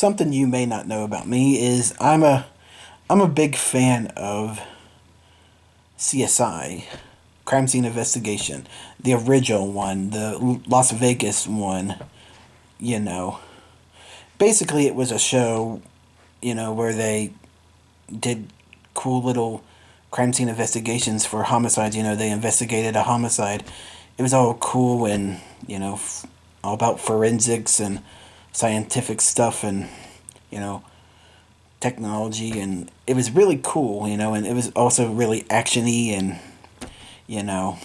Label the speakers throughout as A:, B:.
A: something you may not know about me is I'm a big fan of CSI, Crime Scene Investigation, the original one, the Las Vegas one. You know, basically it was a show, where they did cool little crime scene investigations for homicides. They investigated a homicide. It was all cool and all about forensics and scientific stuff and you know technology, and it was really cool. And it was also really actiony, and you know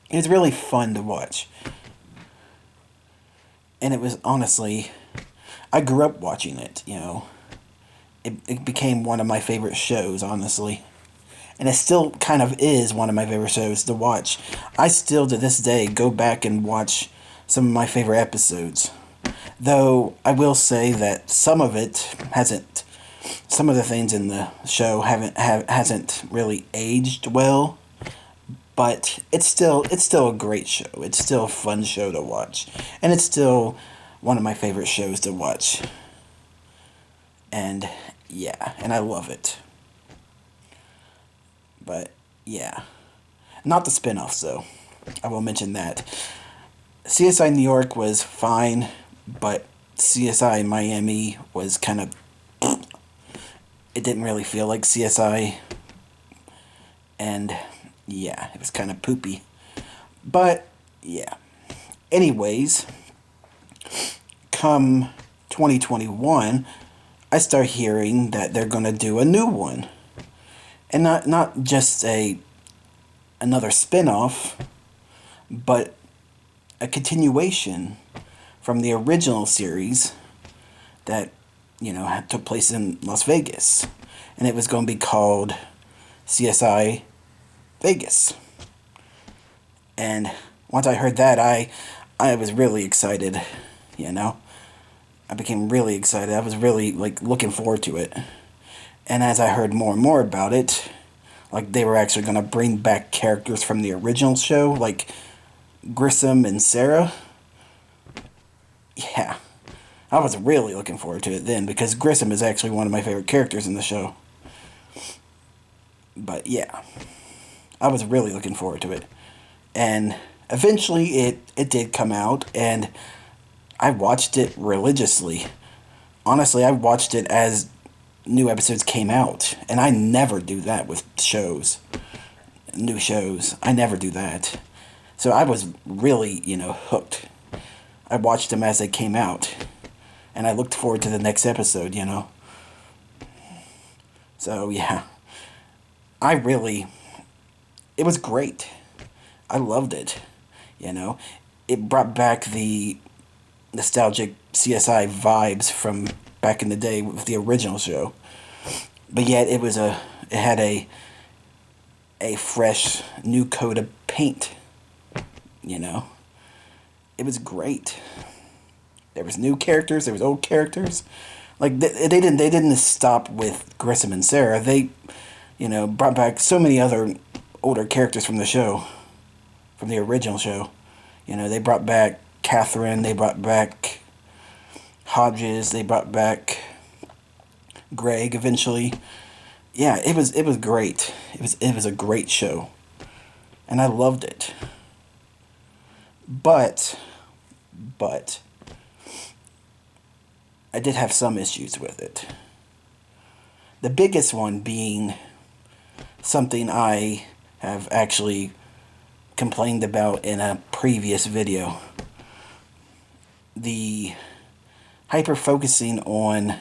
A: it was really fun to watch. And it was honestly, I grew up watching it. It became one of my favorite shows, honestly. And it still kind of is one of my favorite shows to watch. I still, to this day, go back and watch some of my favorite episodes. Though, I will say that some of it hasn't, some of the things in the show hasn't really aged well. But it's still a great show. It's still a fun show to watch. And it's still one of my favorite shows to watch. And, yeah, and I love it. But, yeah. Not the spin-offs, though. I will mention that. CSI New York was fine, but CSI Miami was kind of... It didn't really feel like CSI. And, yeah, it was kind of poopy. But, yeah. Anyways, come 2021, I start hearing that they're going to do a new one. And not just another spin-off, but a continuation from the original series that, took place in Las Vegas. And it was going to be called CSI Vegas. And once I heard that, I was really excited, I became really excited. I was really, looking forward to it. And as I heard more and more about it, they were actually going to bring back characters from the original show, like Grissom and Sarah. Yeah, I was really looking forward to it then, because Grissom is actually one of my favorite characters in the show. But yeah, I was really looking forward to it. And eventually it did come out, and I watched it religiously. Honestly, I watched it as new episodes came out, and I never do that with shows. New shows. I never do that. So I was really, hooked. I watched them as they came out, and I looked forward to the next episode, So, yeah. It was great. I loved it, It brought back the nostalgic CSI vibes from back in the day with the original show. But yet it had a fresh new coat of paint, It was great. There was new characters, there was old characters. They didn't stop with Grissom and Sarah. They, brought back so many other older characters from the show, from the original show. They brought back Catherine, they brought back Hodges, they brought back Greg eventually. Yeah, it was great. It was a great show. And I loved it. But I did have some issues with it. The biggest one being something I have actually complained about in a previous video. The hyper-focusing on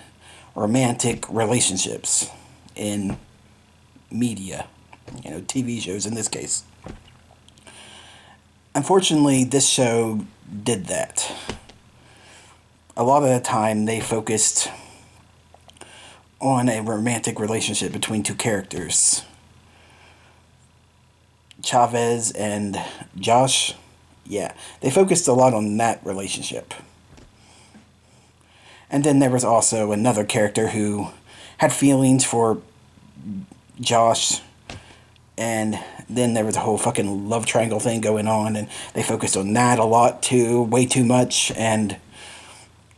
A: romantic relationships in media, TV shows in this case. Unfortunately, this show did that. A lot of the time, they focused on a romantic relationship between two characters. Chavez and Josh, yeah, they focused a lot on that relationship. And then there was also another character who had feelings for Josh, and then there was a whole fucking love triangle thing going on, and they focused on that a lot too, way too much, and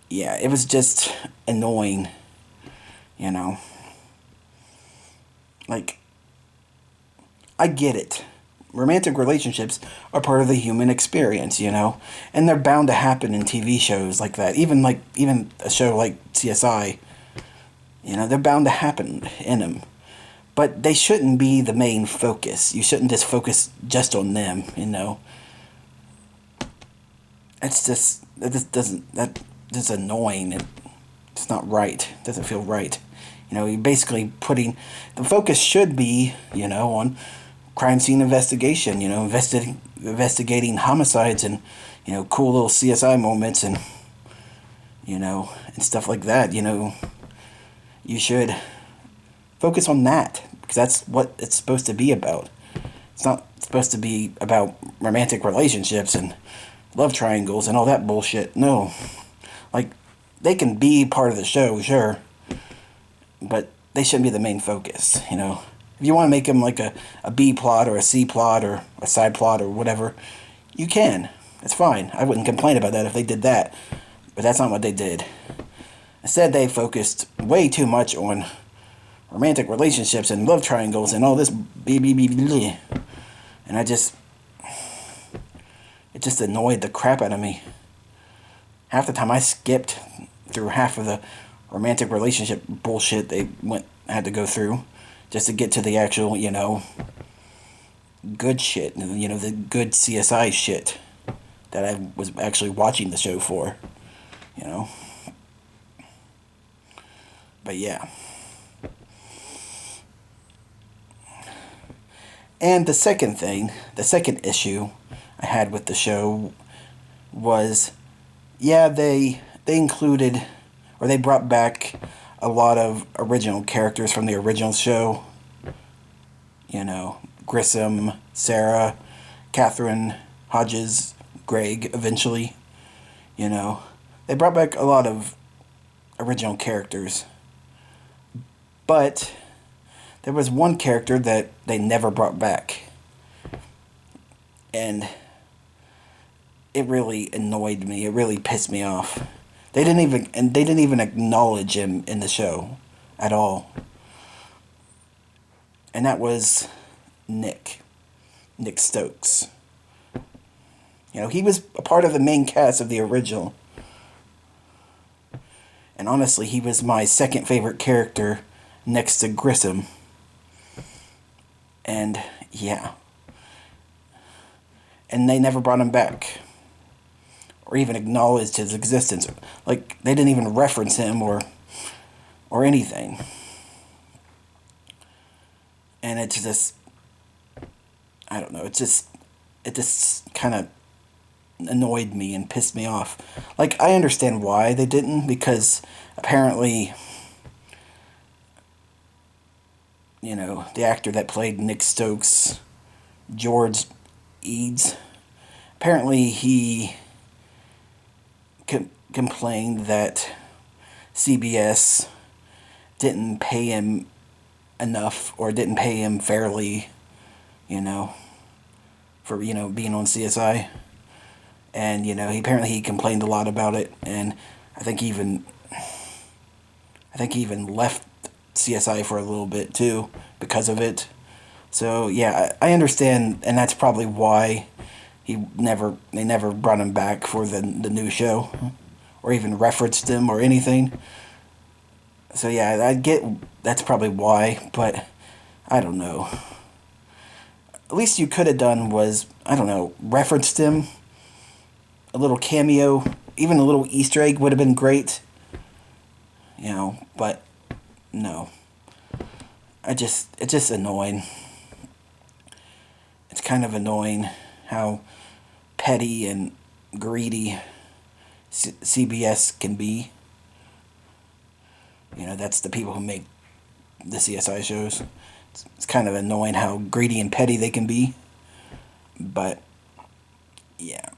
A: yeah, it was just annoying, you know. Like, I get it. Romantic relationships are part of the human experience, you know, and they're bound to happen in TV shows like that. Even a show like CSI, you know, they're bound to happen in them. But they shouldn't be the main focus. You shouldn't just focus just on them, you know. That just doesn't, that's annoying. It's not right. It doesn't feel right. You know, you're basically putting, the focus should be, you know, on crime scene investigation, you know, investigating homicides and, you know, cool little CSI moments and, you know, and stuff like that, you know. You should focus on that because that's what it's supposed to be about. It's not supposed to be about romantic relationships and love triangles and all that bullshit. No. Like, they can be part of the show, sure, but they shouldn't be the main focus, you know. If you want to make them like a B plot or a C plot or a side plot or whatever, you can. It's fine. I wouldn't complain about that if they did that. But that's not what they did. Instead, they focused way too much on romantic relationships and love triangles and all this and it just annoyed the crap out of me. Half the time I skipped through half of the romantic relationship bullshit they had to go through just to get to the actual, you know, good shit, you know, the good CSI shit that I was actually watching the show for, you know. But yeah. And the second issue I had with the show was, yeah, they included, or they brought back a lot of original characters from the original show. You know, Grissom, Sarah, Catherine, Hodges, Greg, eventually. You know, they brought back a lot of original characters. But there was one character that they never brought back. And it really annoyed me. It really pissed me off. They didn't even acknowledge him in the show at all. And that was Nick Stokes. You know, he was a part of the main cast of the original. And honestly, he was my second favorite character next to Grissom. And yeah. And they never brought him back. Or even acknowledged his existence. Like, they didn't even reference him or anything. And it's just, I don't know, it just kind of annoyed me and pissed me off. Like, I understand why they didn't, because apparently, you know, the actor that played Nick Stokes, George Eads, apparently he complained that CBS didn't pay him enough or didn't pay him fairly, you know, for, you know, being on CSI. And, you know, he complained a lot about it, and I think he even left CSI for a little bit too because of it. So yeah, I understand, and that's probably why they never brought him back for the new show, or even referenced him or anything. So yeah, I get that's probably why, but I don't know. At least you could have done was, I don't know, referenced him. A little cameo, even a little Easter egg would have been great. You know, but no. It's just annoying. It's kind of annoying how petty and greedy CBS can be. You know, that's the people who make the CSI shows. It's kind of annoying how greedy and petty they can be. But, yeah.